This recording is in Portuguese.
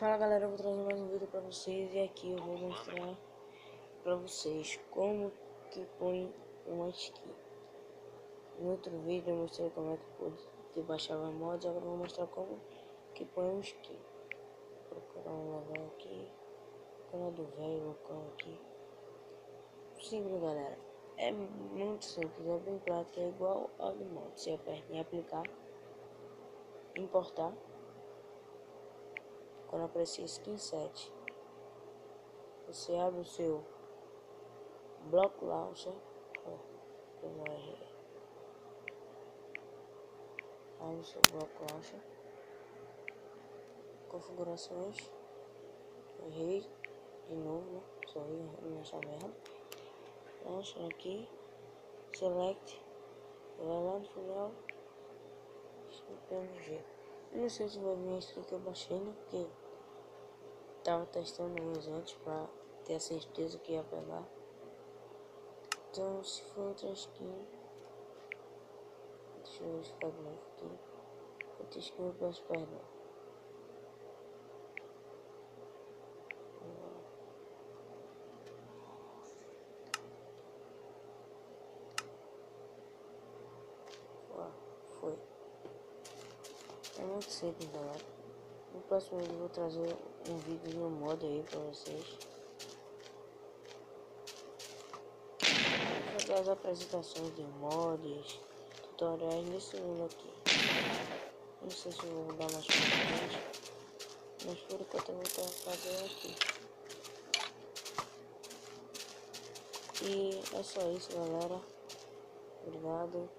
Fala galera, eu vou trazer mais um vídeo pra vocês e aqui eu vou mostrar pra vocês como que põe uma skin. No outro vídeo eu mostrei como é que pode baixar os mods, agora eu vou mostrar como que põe uma skin. Vou procurar um local aqui, canal do velho, local aqui. Simples galera, é muito simples, é bem prático, é igual ao do mod. Você aperta em aplicar, importar. Quando aparecer skin 7, você abre o seu bloco launcher, abre o seu bloco launcher, configurações, errei de novo, né? Só errei nessa merda. Launcher aqui, select, vai lá no final, PNG. Eu não sei se vai vir a skin que eu baixei, né? Porque tava testando uns antes pra ter a certeza que ia pegar. Então, se for outra skin, deixa eu verificar de novo aqui. Outra skin eu peço perdão. Ó, foi. É muito simples, galera. No próximo vídeo eu vou trazer um vídeo de um mod aí pra vocês. Vou fazer as apresentações de mods, tutoriais nesse vídeo aqui. Não sei se eu vou dar mais pra frente, mas por enquanto eu vou estar fazendo aqui. E é só isso, galera. Obrigado.